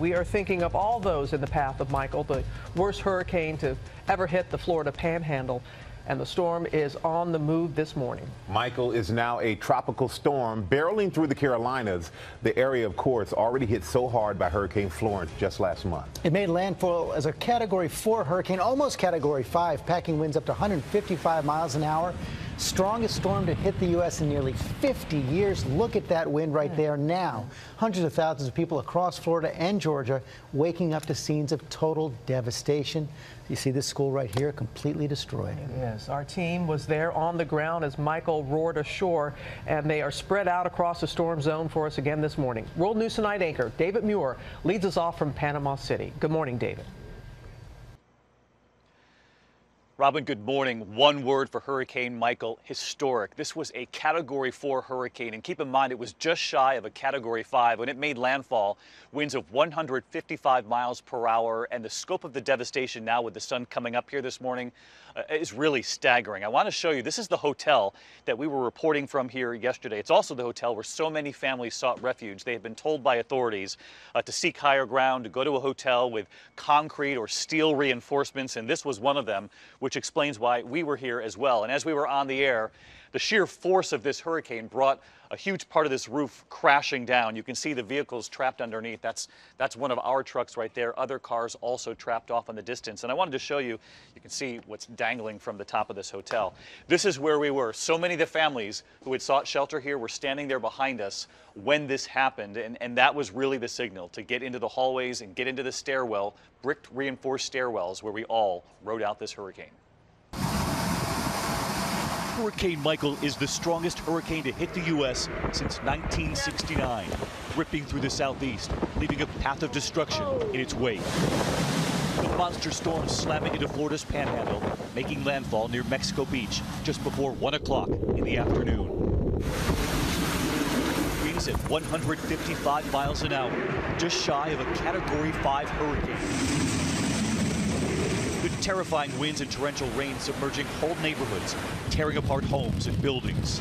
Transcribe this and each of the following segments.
We are thinking of all those in the path of Michael, the worst hurricane to ever hit the Florida Panhandle. And the storm is on the move this morning. Michael is now a tropical storm barreling through the Carolinas. The area, of course, already hit so hard by Hurricane Florence just last month. It made landfall as a Category 4 hurricane, almost Category 5, packing winds up to 155 miles an hour. Strongest storm to hit the U.S. in nearly 50 years. Look at that wind right there now. Hundreds of thousands of people across Florida and Georgia waking up to scenes of total devastation. You see this school right here completely destroyed. Yes, our team was there on the ground as Michael roared ashore, and they are spread out across the storm zone for us again this morning. World News Tonight anchor David Muir leads us off from Panama City. Good morning, David. Robin, good morning. One word for Hurricane Michael: historic. This was a Category 4 hurricane, and keep in mind it was just shy of a Category 5 when it made landfall. Winds of 155 miles per hour, and the scope of the devastation now with the sun coming up here this morning is really staggering. I want to show you, this is the hotel that we were reporting from here yesterday. It's also the hotel where so many families sought refuge. They had been told by authorities to seek higher ground, to go to a hotel with concrete or steel reinforcements, and this was one of them, which explains why we were here as well. And as we were on the air, the sheer force of this hurricane brought a huge part of this roof crashing down. You can see the vehicles trapped underneath. That's one of our trucks right there. Other cars also trapped off in the distance. And I wanted to show you, you can see what's dangling from the top of this hotel. This is where we were. So many of the families who had sought shelter here were standing there behind us when this happened. And that was really the signal to get into the hallways and get into the stairwell, brick reinforced stairwells where we all rode out this hurricane. Hurricane Michael is the strongest hurricane to hit the U.S. since 1969, ripping through the southeast, leaving a path of destruction in its wake. The monster storm slamming into Florida's Panhandle, making landfall near Mexico Beach just before 1 o'clock in the afternoon. Winds at 155 miles an hour, just shy of a Category 5 hurricane. The terrifying winds and torrential rain submerging whole neighborhoods, tearing apart homes and buildings.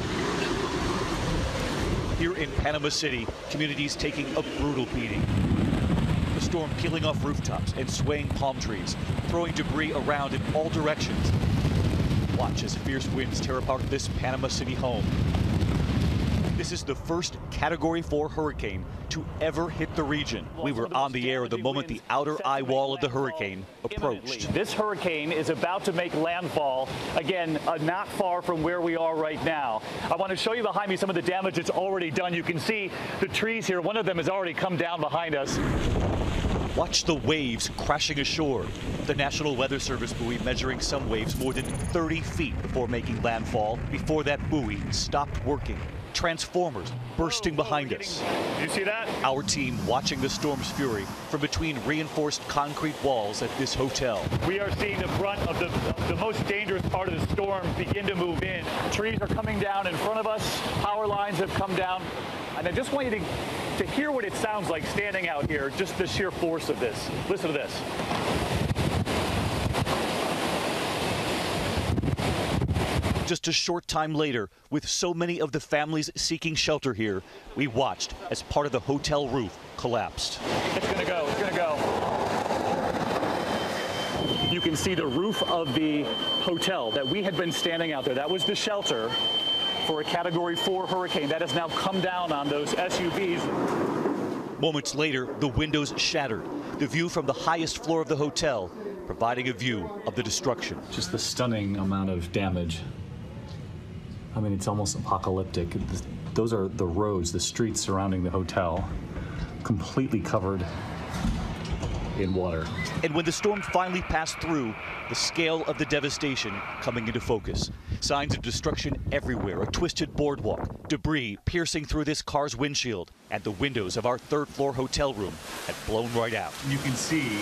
Here in Panama City, communities taking a brutal beating. The storm peeling off rooftops and swaying palm trees, throwing debris around in all directions. Watch as fierce winds tear apart this Panama City home. This is the first Category 4 hurricane to ever hit the region. We were on the air the moment the outer eye wall of the hurricane approached. This hurricane is about to make landfall, again, not far from where we are right now. I want to show you behind me some of the damage it's already done. You can see the trees here. One of them has already come down behind us. Watch the waves crashing ashore. The National Weather Service buoy measuring some waves more than 30 feet before making landfall, before that buoy stopped working. Transformers bursting behind us. You see that? Our team watching the storm's fury from between reinforced concrete walls at this hotel. We are seeing the brunt of the most dangerous part of the storm begin to move in. Trees are coming down in front of us. Power lines have come down. And I just want you to hear what it sounds like standing out here, just the sheer force of this. Listen to this. Just a short time later, with so many of the families seeking shelter here, we watched as part of the hotel roof collapsed. It's gonna go, it's gonna go. You can see the roof of the hotel that we had been standing out there. That was the shelter for a Category 4 hurricane. That has now come down on those SUVs. Moments later, the windows shattered. The view from the highest floor of the hotel, providing a view of the destruction. Just the stunning amount of damage. I mean, it's almost apocalyptic. Those are the roads, the streets surrounding the hotel, completely covered in water. And when the storm finally passed through, the scale of the devastation coming into focus. Signs of destruction everywhere, a twisted boardwalk, debris piercing through this car's windshield, and the windows of our third-floor hotel room had blown right out. You can see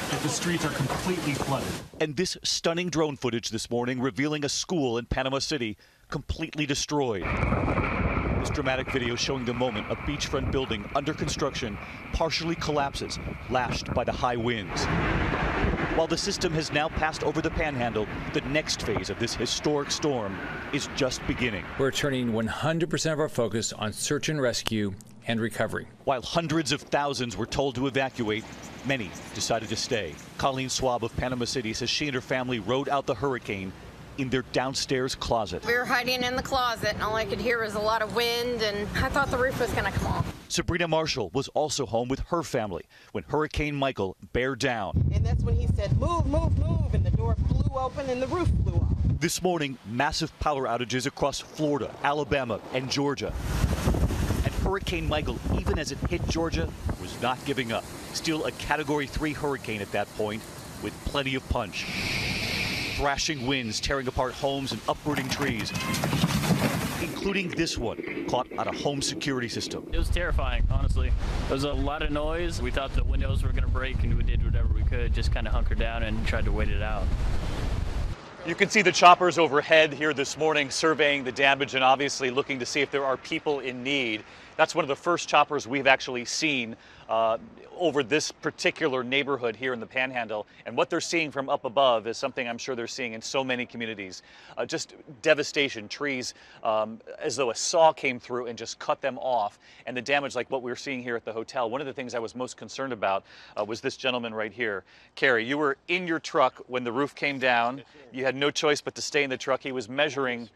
that the streets are completely flooded. And this stunning drone footage this morning revealing a school in Panama City completely destroyed. This dramatic video showing the moment a beachfront building under construction partially collapses, lashed by the high winds. While the system has now passed over the Panhandle, the next phase of this historic storm is just beginning. We're turning 100% of our focus on search and rescue and recovery. While hundreds of thousands were told to evacuate, many decided to stay. Colleen Swab of Panama City says she and her family rode out the hurricane in their downstairs closet. We were hiding in the closet, and all I could hear was a lot of wind, and I thought the roof was going to come off. Sabrina Marshall was also home with her family when Hurricane Michael bear down. And that's when he said, "Move, move, move," and the door flew open and the roof flew off. This morning, massive power outages across Florida, Alabama, and Georgia. And Hurricane Michael, even as it hit Georgia, was not giving up. Still a Category 3 hurricane at that point, with plenty of punch. Thrashing winds tearing apart homes and uprooting trees, including this one, caught on a home security system. It was terrifying, honestly. There was a lot of noise. We thought the windows were going to break, and we did whatever we could, just kind of hunkered down and tried to wait it out. You can see the choppers overhead here this morning surveying the damage and obviously looking to see if there are people in need. That's one of the first choppers we've actually seen over this particular neighborhood here in the Panhandle. And what they're seeing from up above is something I'm sure they're seeing in so many communities. Just devastation, trees as though a saw came through and just cut them off. And the damage like what we're seeing here at the hotel. One of the things I was most concerned about was this gentleman right here. Carrie, you were in your truck when the roof came down. You had no choice but to stay in the truck. He was measuring.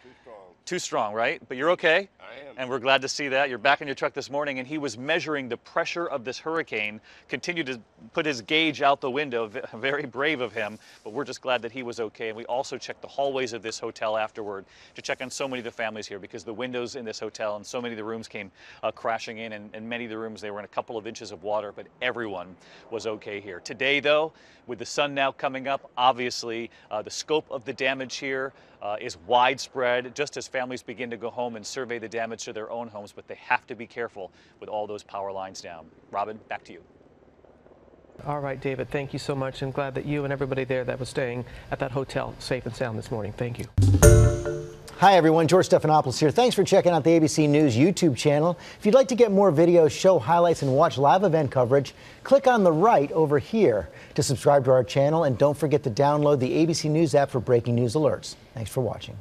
Too strong, right? But you're okay. I am. And we're glad to see that. You're back in your truck this morning, and he was measuring the pressure of this hurricane, continued to put his gauge out the window. Very brave of him, but we're just glad that he was okay. And we also checked the hallways of this hotel afterward to check on so many of the families here, because the windows in this hotel and so many of the rooms came crashing in, and many of the rooms, they were in a couple of inches of water, but everyone was okay here. Today, though, with the sun now coming up, obviously the scope of the damage here is widespread, just as families begin to go home and survey the damage to their own homes, but they have to be careful with all those power lines down. Robin, back to you. All right, David, thank you so much. I'm glad that you and everybody there that was staying at that hotel safe and sound this morning. Thank you. Hi, everyone. George Stephanopoulos here. Thanks for checking out the ABC News YouTube channel. If you'd like to get more videos, show highlights, and watch live event coverage, click on the right over here to subscribe to our channel. And don't forget to download the ABC News app for breaking news alerts. Thanks for watching.